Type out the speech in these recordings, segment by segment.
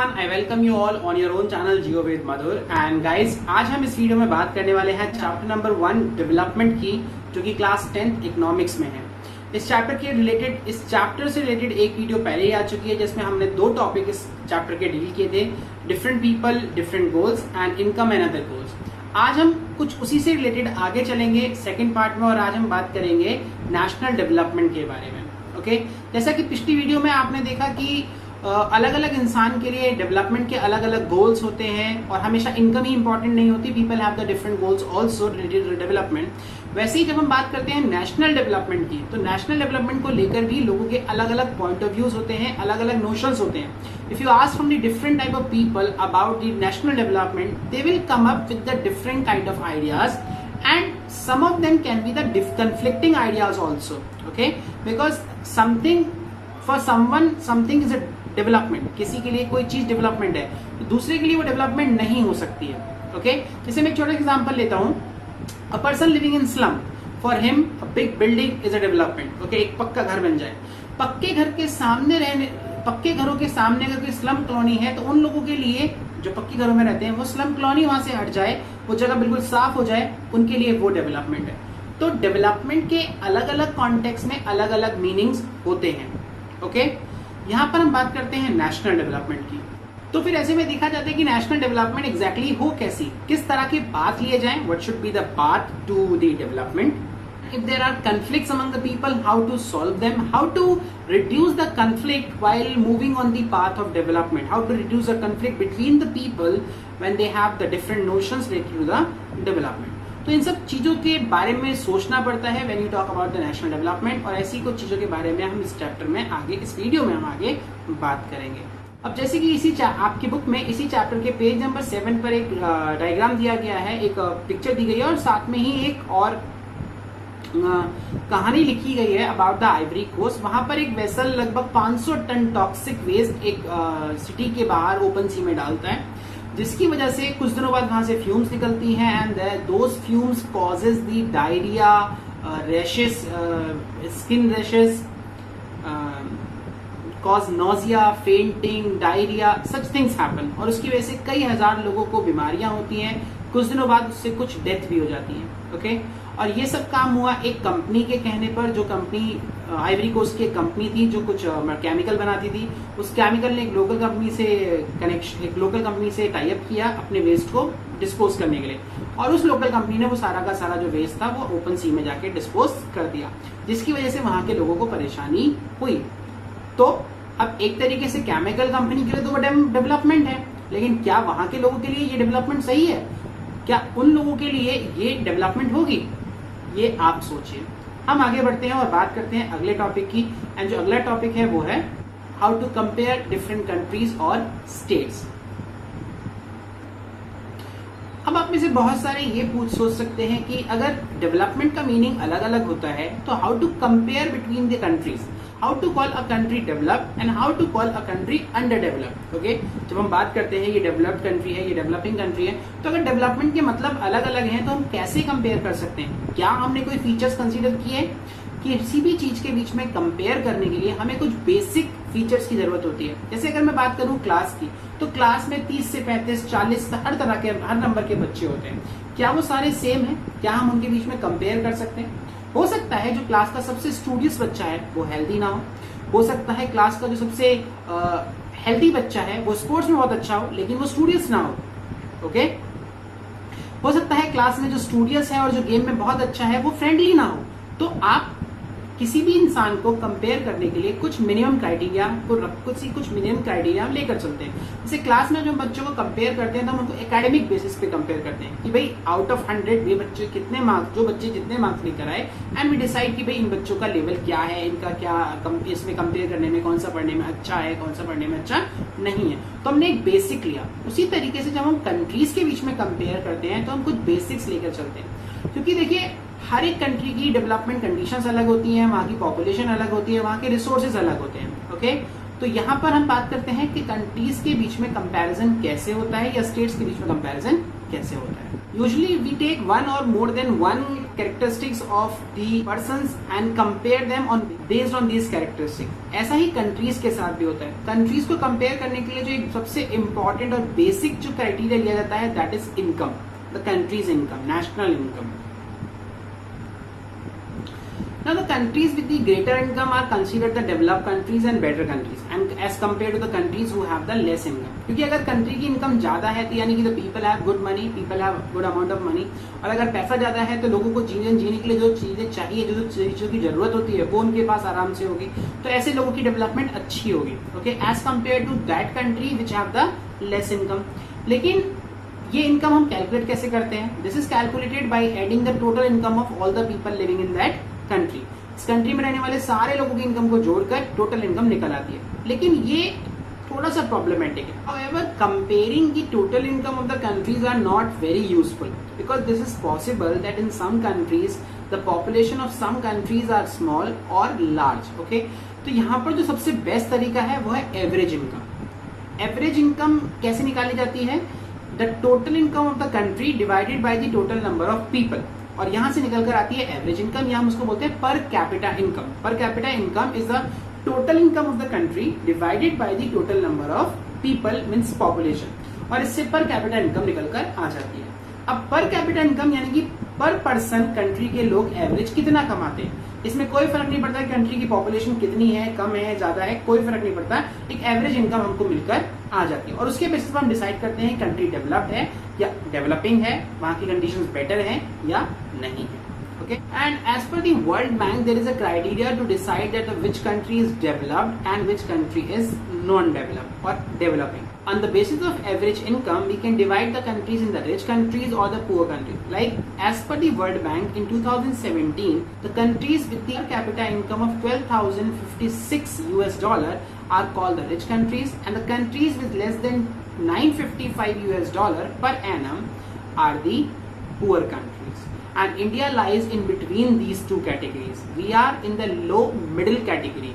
everyone, I welcome you all on your own channel Geo with Madhur and guys आज हम इस video में बात करने वाले हैं चैप्टर नंबर 1 डेवलपमेंट की, जो कि क्लास 10th इकोनॉमिक्स में है। इस चैप्टर से रिलेटेड एक वीडियो पहले ही आ चुकी है जिसमें हमने दो टॉपिक इस चैप्टर के डील किए थे, different people, different goals and income and other goals. आज हम कुछ उसी से रिलेटेड आगे चलेंगे सेकेंड पार्ट में और आज हम बात करेंगे नेशनल डेवलपमेंट के बारे में। ओके, जैसा कि पिछली वीडियो में आपने देखा कि अलग अलग इंसान के लिए डेवलपमेंट के अलग अलग गोल्स होते हैं और हमेशा इनकम ही इंपॉर्टेंट नहीं होती, people have the different goals also related to development. वैसे ही जब हम बात करते हैं नेशनल डेवलपमेंट की, तो नेशनल डेवलपमेंट को लेकर भी लोगों के अलग अलग पॉइंट ऑफ व्यूज होते हैं, अलग अलग नोशंस होते हैं। If you ask from the different type of people about the national development, they will come up with the different kind of ideas and some of them can be the conflicting ideas also, okay, because for someone something is a development, किसी के लिए कोई चीज development है तो दूसरे के लिए वो डेवलपमेंट नहीं हो सकती है। ओके, जैसे मैं एक छोटा एग्जांपल लेता हूँ, a person living in slum, for him a big building is a development. Okay, एक पक्का घर बन जाए, पक्के घरों के सामने अगर कोई स्लम कॉलोनी है तो उन लोगों के लिए जो पक्के घरों में रहते हैं वो स्लम कॉलोनी वहां से हट जाए, वो जगह बिल्कुल साफ हो जाए, उनके लिए वो डेवलपमेंट है। तो डेवलपमेंट के अलग अलग कॉन्टेक्स्ट में अलग अलग मीनिंग्स होते हैं। ओके, यहाँ पर हम बात करते हैं नेशनल डेवलपमेंट की। तो फिर ऐसे में देखा जाता है कि नेशनल डेवलपमेंट एग्जैक्टली हो कैसी, किस तरह के पाथ लिए जाएं, what should be the path to the development. If there are conflicts among the people, how to solve them, how to reduce the conflict while moving on the path of development, how to reduce the conflict between the people when they have the different notions related to the development. तो इन सब चीजों के बारे में सोचना पड़ता है when you talk about the national development, और ऐसी कुछ चीजों के बारे में हम इस चैप्टर में आगे, इस वीडियो में हम आगे बात करेंगे। अब जैसे कि आपकी बुक में इसी चैप्टर के पेज नंबर 7 पर एक डायग्राम दिया गया है, एक पिक्चर दी गई है और साथ में ही एक और कहानी लिखी गई है अबाउट द आइवरी कोस्ट। वहां पर एक वेसल लगभग 500 टन टॉक्सिक वेस्ट एक सिटी के बाहर ओपन सी में डालता है, जिसकी वजह से कुछ दिनों बाद वहां से फ्यूम्स निकलती हैं and those fumes causes the diarrhoea, rashes, skin rashes, cause nausea, fainting, diarrhoea, such things happen. और उसकी वजह से कई हजार लोगों को बीमारियां होती हैं, कुछ दिनों बाद उससे कुछ डेथ भी हो जाती है। ओके, और ये सब काम हुआ एक कंपनी के कहने पर, जो कंपनी आइवरी कोस्ट की कंपनी थी जो कुछ केमिकल बनाती थी। उस केमिकल ने एक लोकल कंपनी से टाई अप किया अपने वेस्ट को डिस्पोज करने के लिए, और उस लोकल कंपनी ने वो सारा का सारा जो वेस्ट था वो ओपन सी में जाके डिस्पोज कर दिया, जिसकी वजह से वहां के लोगों को परेशानी हुई। तो अब एक तरीके से केमिकल कंपनी के लिए तो वो डेवलपमेंट है, लेकिन क्या वहां के लोगों के लिए ये डेवलपमेंट सही है? क्या उन लोगों के लिए ये डेवलपमेंट होगी? ये आप सोचिए। हम आगे बढ़ते हैं और बात करते हैं अगले टॉपिक की, एंड जो अगला टॉपिक है वो है how to compare different countries और स्टेट्स। अब आप में से बहुत सारे ये सोच सकते हैं कि अगर डेवलपमेंट का मीनिंग अलग अलग होता है तो how to compare between the countries, how to call a country developed and how to call a country underdeveloped. Okay, जब हम बात करते हैं ये डेवलप्ड कंट्री है, ये डेवलपिंग कंट्री है, तो अगर डेवलपमेंट के मतलब अलग अलग हैं तो हम कैसे कंपेयर कर सकते हैं? क्या हमने कोई फीचर्स कंसीडर किए? किसी भी चीज के बीच में कंपेयर करने के लिए हमें कुछ बेसिक फीचर्स की जरूरत होती है। जैसे अगर मैं बात करूं क्लास की, तो क्लास में 30 से 35, 40 हर तरह के, हर नंबर के बच्चे होते हैं। क्या वो सारे सेम हैं? क्या हम उनके बीच में कंपेयर कर सकते हैं? हो सकता है जो क्लास का सबसे स्टूडियस बच्चा है वो हेल्दी ना हो सकता है क्लास का जो सबसे हेल्दी बच्चा है वो स्पोर्ट्स में बहुत अच्छा हो लेकिन वो स्टूडियस ना हो। ओके, हो सकता है क्लास में जो स्टूडियस है और जो गेम में बहुत अच्छा है वो फ्रेंडली ना हो। तो आप किसी भी इंसान को कंपेयर करने के लिए कुछ मिनिमम क्राइटेरिया हम लेकर चलते हैं। जैसे क्लास में जो बच्चों को कंपेयर करते हैं तो हम उनको एकेडमिक बेसिस पे कंपेयर करते हैं कि भाई आउट ऑफ 100 ये बच्चे कितने मार्क्स, जो बच्चे जितने मार्क्स लेकर आए, एंड वी डिसाइड कि भाई इन बच्चों का लेवल क्या है, इनका क्या इसमें कंपेयर करने में कौन सा पढ़ने में अच्छा है, कौन सा पढ़ने में अच्छा नहीं है। तो हमने एक बेसिक लिया। उसी तरीके से जब हम कंट्रीज के बीच में कंपेयर करते हैं तो हम कुछ बेसिक्स लेकर चलते हैं, क्योंकि देखिए हर एक कंट्री की डेवलपमेंट कंडीशंस अलग होती हैं, वहाँ की पॉपुलेशन अलग होती है, वहाँ के रिसोर्सेज अलग होते हैं। ओके, तो यहाँ पर हम बात करते हैं कि कंट्रीज के बीच में कंपैरिजन कैसे होता है या स्टेट्स के बीच में कंपैरिजन कैसे होता है। यूजुअली वी टेक वन और more than one characteristics of the persons and compare them on based on these characteristics. ऐसा ही कंट्रीज के साथ भी होता है. कंट्रीज को कंपेयर करने के लिए जो एक सबसे इंपॉर्टेंट और बेसिक जो क्राइटेरिया लिया जाता है that is income, the countries income, national income. Now the countries with the greater income are considered the developed countries and better countries, and as compared to the countries who have the less income. क्योंकि अगर country की income ज्यादा है तो यानी कि the people have good money, people have good amount of money, और अगर पैसा ज्यादा है तो लोगों को जीने के लिए जो चीजें चाहिए, जो चीजों की जरूरत होती है वो उनके पास आराम से होगी. तो ऐसे लोगों की डेवलपमेंट अच्छी होगी. Okay, as compare to that country which have the less income. लेकिन ये इनकम हम कैलकुलेट कैसे करते हैं? This is calculated by adding the total income of all the people living in that country. इस कंट्री में रहने वाले सारे लोगों की इनकम को जोड़कर टोटल इनकम निकल आती है. लेकिन ये थोड़ा सा प्रॉब्लमेटिक है. However, comparing the total income of the countries are not very useful because this is possible that in some countries the population of some countries are small or large. Okay, तो यहाँ पर जो सबसे best तरीका है वो है average income. Average income कैसे निकाली जाती है? The total income of the country divided by the total number of people, और यहां से निकल कर आती है एवरेज इनकम, या हम उसको बोलते हैं per capita income. Per capita income is the total income of the country divided by the total number of people means population, और इससे पर कैपिटा इनकम निकल कर आ जाती है. अब पर कैपिटा इनकम यानी कि पर पर्सन कंट्री के लोग एवरेज कितना कमाते हैं. इसमें कोई फर्क नहीं पड़ता कंट्री की पॉपुलेशन कितनी है, कम है, ज्यादा है, कोई फर्क नहीं पड़ता. एक एवरेज इनकम हमको मिलकर आ जाती है, और उसके बेसिस पर हम डिसाइड करते हैं कंट्री डेवलप्ड है या डेवलपिंग है, वहां की कंडीशंस बेटर हैं या नहीं है. Okay, and as per the World Bank, there is a criteria to decide that which country is developed and which country is non-developed or developing. On the basis of average income, we can divide the countries in the rich countries or the poor countries. Like as per the World Bank, in 2017, the countries with the per capita income of $12,056 are called the rich countries, and the countries with less than $955 per annum are the poor countries. And India lies in between these two categories. We are in the low middle category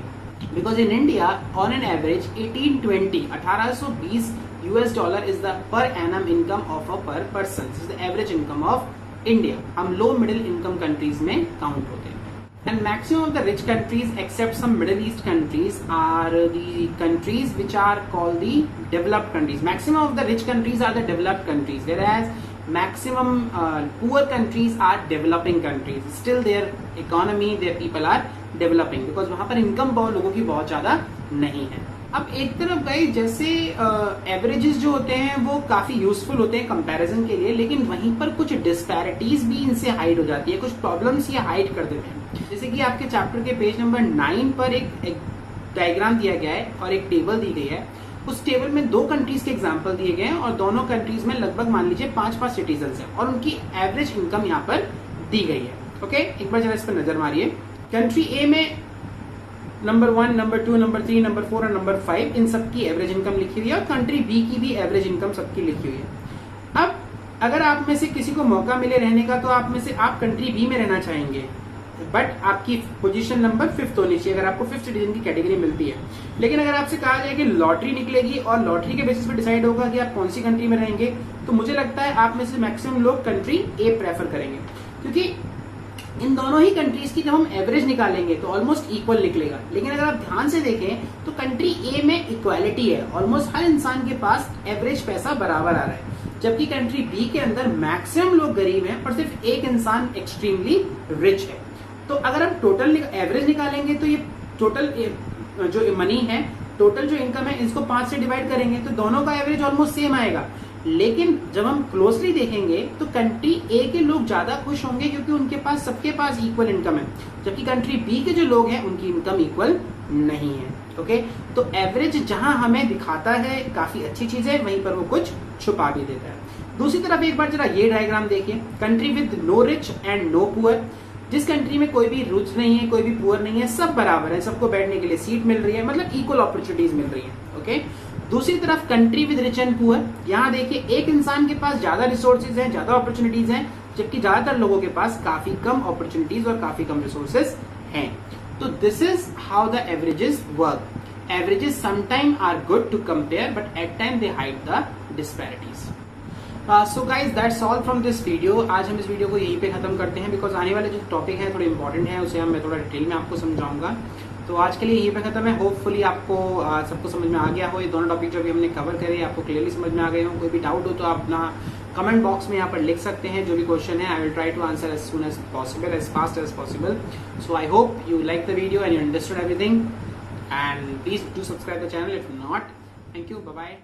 because in India on an average $1820 is the per annum income of a per person. This is the average income of India. हम low middle income countries में count होते हैं. And maximum of the rich countries except some Middle East countries are the countries which are called the developed countries. Maximum of the rich countries are the developed countries, whereas maximum poor countries are developing countries. Still their economy, their people are developing because वहाँ पर income लोगों की बहुत ज़्यादा नहीं है. अब एक तरफ गए जैसे एवरेजेस जो होते हैं वो काफी यूजफुल होते हैं कंपैरिजन के लिए, लेकिन वहीं पर कुछ डिस्पैरिटीज भी इनसे हाइड हो जाती है, कुछ प्रॉब्लम्स ये हाइड कर देते हैं. जैसे कि आपके चैप्टर के पेज नंबर 9 पर एक डायग्राम दिया गया है और एक टेबल दी गई है. उस टेबल में दो कंट्रीज के एग्जाम्पल दिए गए हैं और दोनों कंट्रीज में लगभग मान लीजिए 5-5 सिटीजन्स हैं और उनकी एवरेज इनकम यहाँ पर दी गई है. ओके, एक बार जरा इस पर नजर मारिए. कंट्री ए में नंबर 1, नंबर 2, नंबर 3, नंबर 4 और नंबर 5 इन सबकी एवरेज इनकम लिखी हुई है और कंट्री बी की भी एवरेज इनकम सबकी लिखी हुई है. अब अगर आप में से किसी को मौका मिले रहने का तो आप में से आप कंट्री बी में रहना चाहेंगे, बट आपकी पोजीशन नंबर 5th होनी चाहिए अगर आपको 5th सिटीजन की कैटेगरी मिलती है. लेकिन अगर आपसे कहा जाए कि लॉटरी निकलेगी और लॉटरी के बेसिस पर डिसाइड होगा कि आप कौन सी कंट्री में रहेंगे, तो मुझे लगता है आप में से मैक्सिमम लोग कंट्री ए प्रेफर करेंगे, क्योंकि इन दोनों ही कंट्रीज की जब हम एवरेज निकालेंगे तो ऑलमोस्ट इक्वल निकलेगा. लेकिन अगर आप ध्यान से देखें तो कंट्री ए में इक्वालिटी है, ऑलमोस्ट हर इंसान के पास एवरेज पैसा बराबर आ रहा है, जबकि कंट्री बी के अंदर मैक्सिमम लोग गरीब हैं पर सिर्फ एक इंसान एक्सट्रीमली रिच है. तो अगर हम टोटल एवरेज निकालेंगे तो ये टोटल जो मनी है, टोटल जो इनकम है, इसको 5 से डिवाइड करेंगे तो दोनों का एवरेज ऑलमोस्ट सेम आएगा. लेकिन जब हम क्लोजली देखेंगे तो कंट्री ए के लोग ज्यादा खुश होंगे क्योंकि उनके पास सबके पास इक्वल इनकम है, जबकि कंट्री बी के जो लोग हैं उनकी इनकम इक्वल नहीं है. ओके, तो एवरेज जहां हमें दिखाता है काफी अच्छी चीज है, वहीं पर वो कुछ छुपा भी देता है. दूसरी तरफ एक बार जरा ये डायग्राम देखिए. Country with no rich and no poor. जिस कंट्री में कोई भी रिच नहीं है, कोई भी पुअर नहीं है, सब बराबर है, सबको बैठने के लिए सीट मिल रही है, मतलब इक्वल अपॉर्चुनिटीज मिल रही है. ओके, दूसरी तरफ country with rich and poor. यहाँ देखिए एक इंसान के पास ज्यादा रिसोर्सेज हैं, ज्यादा अपॉर्चुनिटीज हैं, जबकि ज्यादातर लोगों के पास काफी कम अपॉर्चुनिटीज और काफी कम रिसोर्सेज हैं. तो this is how the averages work. Averages sometime are good to compare but at time they hide the disparities. So guys that's all from this video. आज हम इस वीडियो को यहीं पे खत्म करते हैं, बिकॉज आने वाले जो टॉपिक है थोड़े इंपॉर्टेंट है, उसे मैं थोड़ा डिटेल में आपको समझाऊंगा। तो आज के लिए यहीं पे खत्म है। होपफुली आपको सबको समझ में आ गया हो। ये दोनों टॉपिक जो भी हमने कवर करे आपको क्लियरली समझ में आ गए हो। कोई भी डाउट हो तो आप अपना कमेंट बॉक्स में यहाँ पर लिख सकते हैं। जो भी क्वेश्चन है I will try to answer as soon as possible, as fast as possible. So I hope you like the video and you understood everything, and please do subscribe the channel if not. Thank you, bye bye.